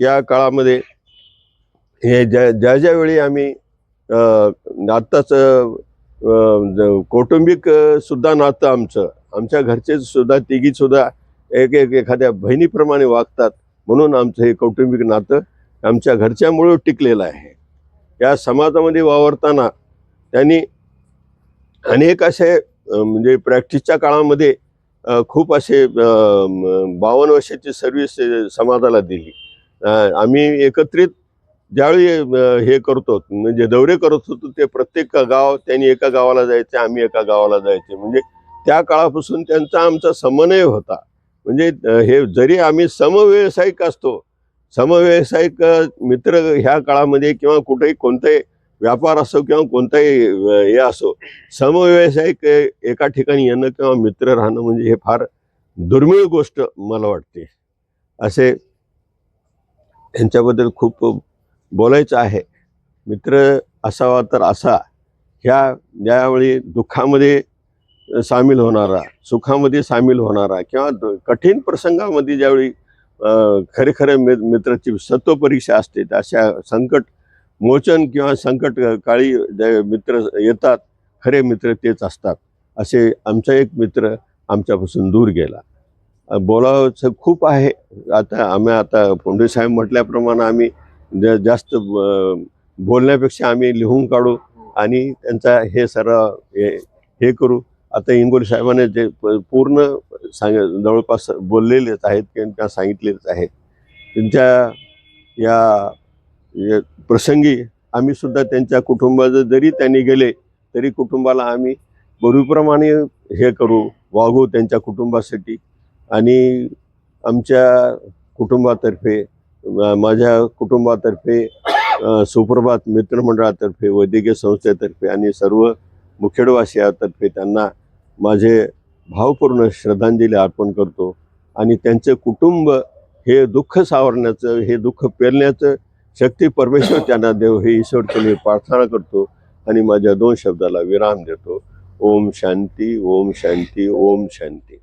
या काळामध्ये हे ज्या ज्यावेळी आम्ही आत्ताच कौटुंबिक सुद्धा नातं आमच्या घरचे सुद्धा तिघी सुद्धा एक एक एखाद्या बहिणीप्रमाणे वागतात, म्हणून आमचं हे कौटुंबिक नातं आमच्या घरच्यामुळे टिकलेलं आहे. या समाजामध्ये वावरताना त्यांनी अनेक असे म्हणजे प्रॅक्टिसच्या काळामध्ये खूप असे 52 वर्षाची सर्व्हिस समाजाला दिली. आम्ही एकत्रित ज्यावेळी हे करतो म्हणजे दौरे करत होतो, ते प्रत्येक गाव त्यांनी एका गावाला जायचे, आम्ही एका गावाला जायचे. म्हणजे त्या काळापासून त्यांचा आमचा समन्वय होता. म्हणजे हे जरी आम्ही समव्यावसायिक असतो, समव्यावसायिक मित्र ह्या काळामध्ये किंवा कुठेही कोणताही व्यापार असो किंवा कोणताही हे असो, समव्यावसायिक एका ठिकाणी येणं किंवा मित्र राहणं म्हणजे हे फार दुर्मिळ गोष्ट मला वाटते. असे यांच्याबद्दल खूप बोलायचं आहे. मित्र असावा तर असा, ह्या ज्यावेळी दुःखामध्ये सामील होणारा, सुखामध्ये सामील होणारा किंवा कठीण प्रसंगामध्ये ज्यावेळी खरे खरे मित्राची सत्व परीक्षा असते, अशा संकट मोचन किंवा संकट काळी जे मित्र येतात, खरे मित्र तेच असतात. असे आमचा एक मित्र आमच्यापासून दूर गेला. बोलावंसं खूप आहे. आता फोंडे साहेब म्हटल्याप्रमाणे आम्ही जास्त बोलण्यापेक्षा आम्ही लिहून काढू आणि त्यांचा हे सराव हे करू. आता इंगोले साहेबांनी जे पूर्ण जवळपास बोललेलेच आहेत किंवा सांगितलेच आहेत. त्यांच्या या प्रसंगी आम्ही सुद्धा त्यांच्या कुटुंबाचं जरी त्यांनी गेले तरी कुटुंबाला आम्ही पूर्वीप्रमाणे हे करू, वागू त्यांच्या कुटुंबासाठी. आणि आमच्या कुटुंबातर्फे, माझ्या कुटुंबातर्फे, सुप्रभात मित्रमंडळातर्फे, वैद्यकीय संस्थेतर्फे आणि सर्व मुखेडवासियातर्फे त्यांना माझे भावपूर्ण श्रद्धांजली अर्पण करतो. आणि त्यांचं कुटुंब हे दुःख सावरण्याचं, हे दुःख पेलण्याचं शक्ती परमेश्वर त्यांना देव, हे ईश्वरतेने प्रार्थना करतो आणि माझ्या 2 शब्दाला विराम देतो. ओम शांती, ओम शांती, ओम शांती.